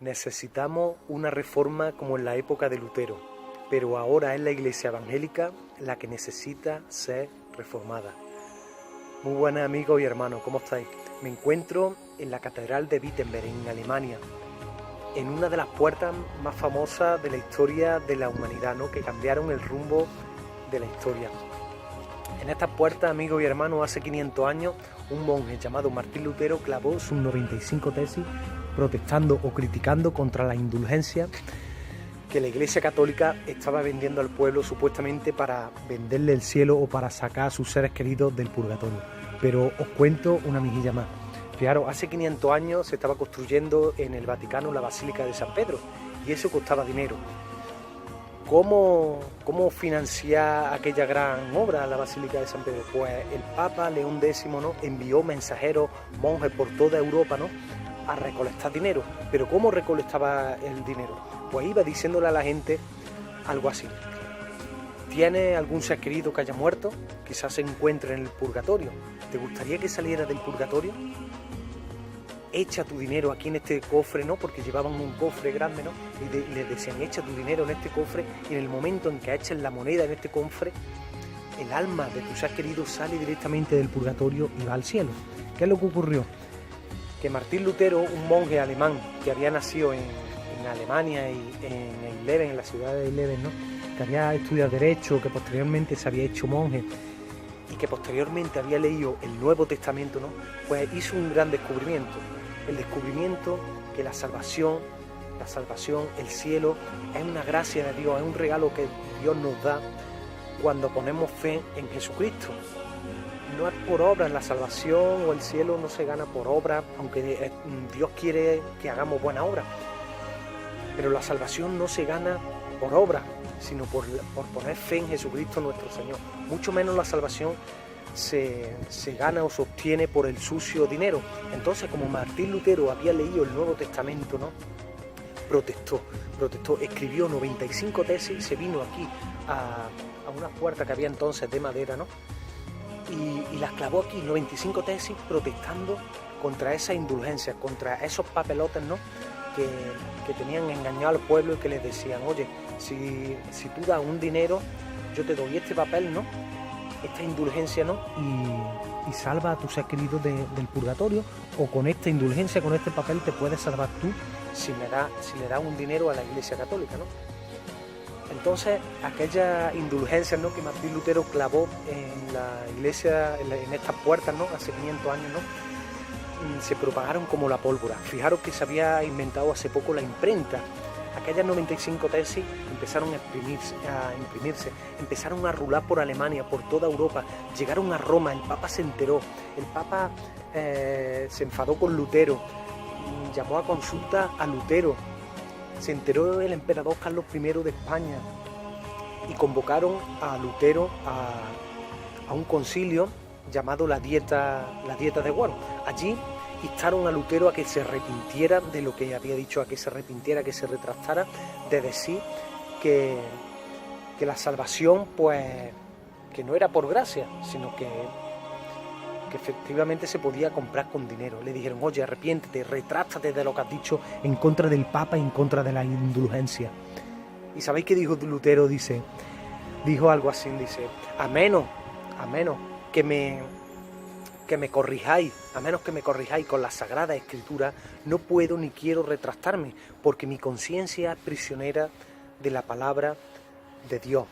Necesitamos una reforma como en la época de Lutero, pero ahora es la Iglesia evangélica la que necesita ser reformada. Muy buenas amigos y hermanos, ¿cómo estáis? Me encuentro en la Catedral de Wittenberg, en Alemania, en una de las puertas más famosas de la historia de la humanidad, ¿no? Que cambiaron el rumbo de la historia. En estas puertas, amigos y hermanos, hace 500 años, un monje llamado Martín Lutero clavó sus 95 tesis protestando o criticando contra la indulgencia que la Iglesia Católica estaba vendiendo al pueblo supuestamente para venderle el cielo o para sacar a sus seres queridos del purgatorio. Pero os cuento una mejilla más. Fijaros, hace 500 años se estaba construyendo en el Vaticano la Basílica de San Pedro y eso costaba dinero. ¿Cómo financiar aquella gran obra, la Basílica de San Pedro? Pues el Papa León X, ¿no?, envió mensajeros, monjes por toda Europa, ¿no?, a recolectar dinero. ¿Pero cómo recolectaba el dinero? Pues iba diciéndole a la gente algo así: ¿tienes algún ser querido que haya muerto? Quizás se encuentre en el purgatorio. ¿Te gustaría que saliera del purgatorio? Echa tu dinero aquí en este cofre, ¿no? Porque llevaban un cofre grande, ¿no? Y les decían, echa tu dinero en este cofre, y en el momento en que eches la moneda en este cofre, el alma de tu ser querido sale directamente del purgatorio y va al cielo. ¿Qué es lo que ocurrió? Que Martín Lutero, un monje alemán que había nacido en Alemania y en Leuven, en la ciudad de Leuven, ¿no?, que había estudiado Derecho, que posteriormente se había hecho monje y que posteriormente había leído el Nuevo Testamento, ¿no?, pues hizo un gran descubrimiento. El descubrimiento que la salvación, el cielo, es una gracia de Dios, es un regalo que Dios nos da cuando ponemos fe en Jesucristo. No es por obras, la salvación o el cielo no se gana por obras, aunque Dios quiere que hagamos buena obra. Pero la salvación no se gana por obras, sino por poner fe en Jesucristo nuestro Señor. Mucho menos la salvación se gana o se obtiene por el sucio dinero. Entonces, como Martín Lutero había leído el Nuevo Testamento, ¿no?, protestó, escribió 95 tesis, se vino aquí a una puerta que había entonces de madera, ¿no?, y las clavó aquí, 95 tesis, protestando contra esa indulgencia, contra esos papelotes, ¿no?, que tenían engañado al pueblo y que les decían, oye, si tú das un dinero, yo te doy este papel, ¿no?, esta indulgencia, ¿no?, y salva a tus seres queridos del purgatorio, o con esta indulgencia, con este papel, te puedes salvar tú si le das un dinero a la Iglesia Católica, ¿no? Entonces, aquella indulgencia, ¿no?, que Martín Lutero clavó en la Iglesia, en estas puertas, ¿no?, hace 500 años, ¿no?, se propagaron como la pólvora. Fijaros que se había inventado hace poco la imprenta. Aquellas 95 tesis empezaron a imprimirse, empezaron a rular por Alemania, por toda Europa, llegaron a Roma, el Papa se enteró, el Papa se enfadó con Lutero, llamó a consulta a Lutero, se enteró el emperador Carlos I de España y convocaron a Lutero a un concilio llamado la Dieta de Worms. Allí instaron a Lutero a que se arrepintiera de lo que había dicho, a que se arrepintiera, que se retractara de decir que la salvación, pues, que no era por gracia, sino que efectivamente se podía comprar con dinero. Le dijeron, oye, arrepiéntete, retráctate de lo que has dicho en contra del Papa y en contra de la indulgencia. ¿Y sabéis qué dijo Lutero? Dijo algo así, dice, a menos que me corrijáis, con la Sagrada Escritura, no puedo ni quiero retractarme, porque mi conciencia es prisionera de la palabra de Dios.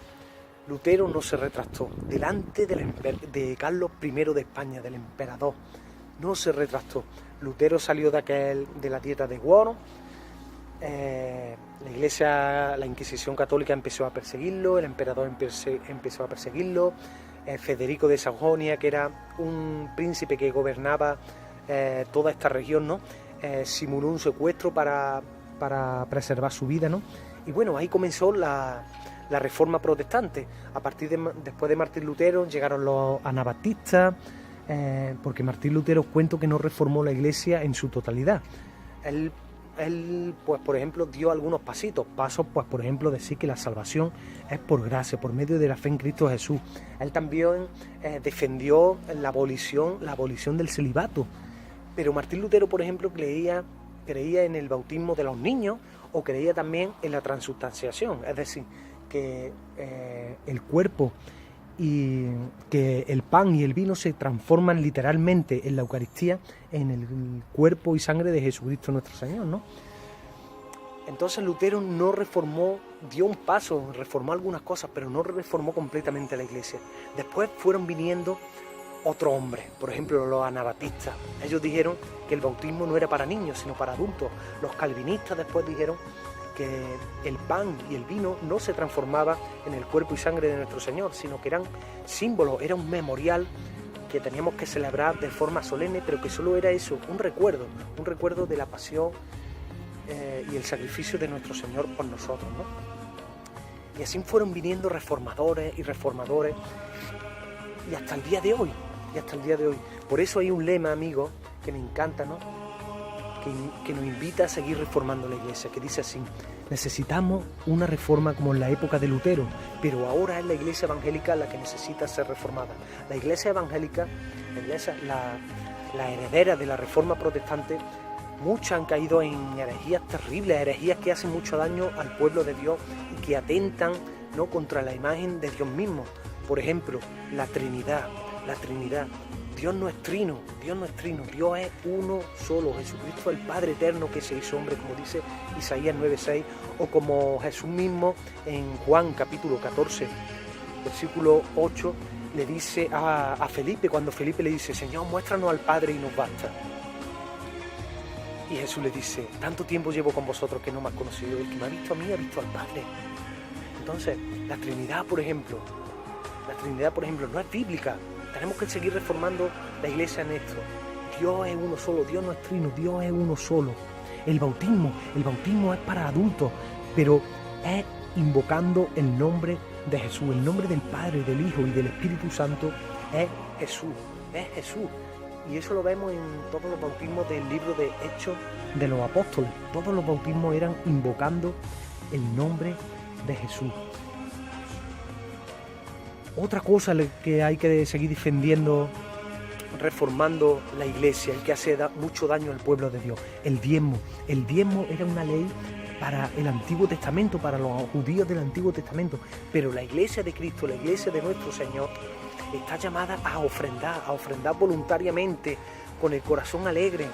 Lutero no se retractó delante de Carlos I de España, del emperador. No se retractó. Lutero salió de la Dieta de Worms. La Inquisición católica empezó a perseguirlo, el emperador empezó a perseguirlo. Federico de Sajonia, que era un príncipe que gobernaba toda esta región, ¿no?, simuló un secuestro para preservar su vida, ¿no? Y bueno, ahí comenzó la reforma protestante. Después de Martín Lutero llegaron los anabaptistas, porque Martín Lutero, cuento que no reformó la Iglesia en su totalidad. Él, pues, por ejemplo, dio algunos pasos, pues, por ejemplo, decir que la salvación es por gracia, por medio de la fe en Cristo Jesús. Él también defendió la abolición del celibato. Pero Martín Lutero, por ejemplo, creía creía en el bautismo de los niños o creía también en la transubstanciación, es decir, que el cuerpo y que el pan y el vino se transforman literalmente en la Eucaristía en el cuerpo y sangre de Jesucristo nuestro Señor, ¿no? Entonces Lutero no reformó, dio un paso, reformó algunas cosas, pero no reformó completamente la Iglesia. Después fueron viniendo otros hombres, por ejemplo los anabatistas. Ellos dijeron que el bautismo no era para niños, sino para adultos. Los calvinistas después dijeron que el pan y el vino no se transformaba en el cuerpo y sangre de nuestro Señor, sino que eran símbolos, era un memorial que teníamos que celebrar de forma solemne, pero que solo era eso, un recuerdo de la pasión y el sacrificio de nuestro Señor por nosotros, ¿no? Y así fueron viniendo reformadores y reformadores, y hasta el día de hoy, Por eso hay un lema, amigo, que me encanta, ¿no? Que nos invita a seguir reformando la Iglesia, que dice así: necesitamos una reforma como en la época de Lutero, pero ahora es la Iglesia evangélica la que necesita ser reformada. La Iglesia evangélica, la heredera de la Reforma protestante, muchos han caído en herejías terribles, herejías que hacen mucho daño al pueblo de Dios y que atentan, ¿no?, contra la imagen de Dios mismo. Por ejemplo, la Trinidad. Dios no es trino, Dios es uno solo. Jesucristo es el Padre eterno que se hizo hombre, como dice Isaías 9:6, o como Jesús mismo en Juan capítulo 14, versículo 8, le dice a Felipe, cuando Felipe le dice: Señor, muéstranos al Padre y nos basta. Y Jesús le dice: tanto tiempo llevo con vosotros que no me has conocido, el que me ha visto a mí ha visto al Padre. Entonces, la Trinidad, por ejemplo, no es bíblica. Tenemos que seguir reformando la Iglesia en esto. Dios es uno solo, Dios no es trino, Dios es uno solo. El bautismo es para adultos, pero es invocando el nombre de Jesús, el nombre del Padre, del Hijo y del Espíritu Santo. Es Jesús. Y eso lo vemos en todos los bautismos del libro de Hechos de los Apóstoles. Todos los bautismos eran invocando el nombre de Jesús. Otra cosa que hay que seguir defendiendo, reformando la Iglesia, y que hace mucho daño al pueblo de Dios: el diezmo. El diezmo era una ley para el Antiguo Testamento, para los judíos del Antiguo Testamento, pero la Iglesia de Cristo, la Iglesia de nuestro Señor, está llamada a ofrendar voluntariamente, con el corazón alegre,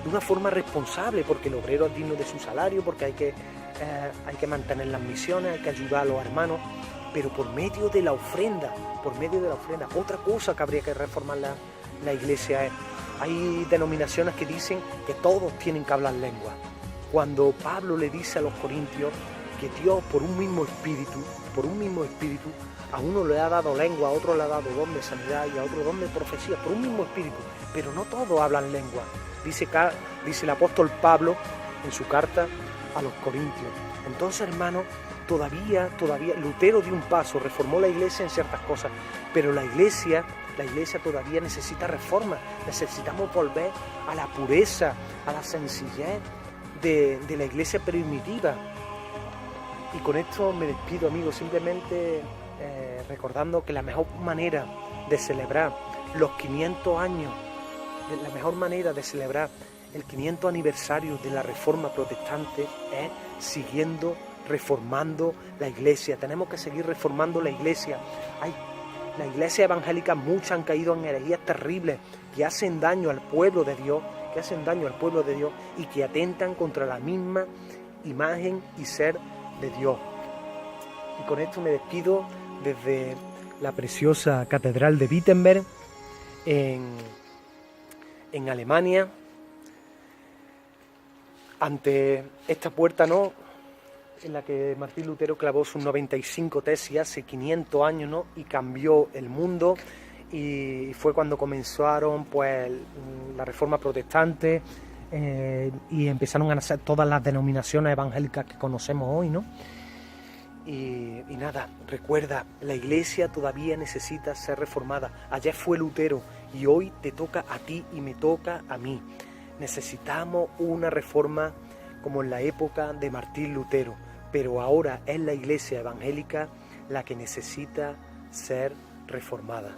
de una forma responsable, porque el obrero es digno de su salario, porque hay que mantener las misiones, hay que ayudar a los hermanos, pero por medio de la ofrenda. Otra cosa que habría que reformar la Iglesia es: hay denominaciones que dicen que todos tienen que hablar lengua, cuando Pablo le dice a los corintios que Dios, por un mismo espíritu, a uno le ha dado lengua, a otro le ha dado don de sanidad y a otro don de profecía, por un mismo espíritu, pero no todos hablan lengua. Dice el apóstol Pablo en su carta a los corintios. Entonces, hermanos, todavía Lutero dio un paso, reformó la Iglesia en ciertas cosas, pero la Iglesia todavía necesita reforma. Necesitamos volver a la pureza, a la sencillez de la Iglesia primitiva. Y con esto me despido, amigos, simplemente recordando que la mejor manera de celebrar los 500 años, la mejor manera de celebrar el 500 aniversario de la Reforma Protestante es siguiendo reformando la Iglesia. Tenemos que seguir reformando la Iglesia. La Iglesia evangélica, muchas han caído en herejías terribles que hacen daño al pueblo de Dios, y que atentan contra la misma imagen y ser de Dios. Y con esto me despido desde la preciosa Catedral de Wittenberg en Alemania, ante esta puerta, ¿no?, en la que Martín Lutero clavó sus 95 tesis hace 500 años, ¿no?, y cambió el mundo. Y fue cuando comenzaron, pues, la Reforma Protestante, y empezaron a nacer todas las denominaciones evangélicas que conocemos hoy, ¿no? Y nada, recuerda, la Iglesia todavía necesita ser reformada. Ayer fue Lutero y hoy te toca a ti y me toca a mí. Necesitamos una reforma como en la época de Martín Lutero, pero ahora es la Iglesia evangélica la que necesita ser reformada.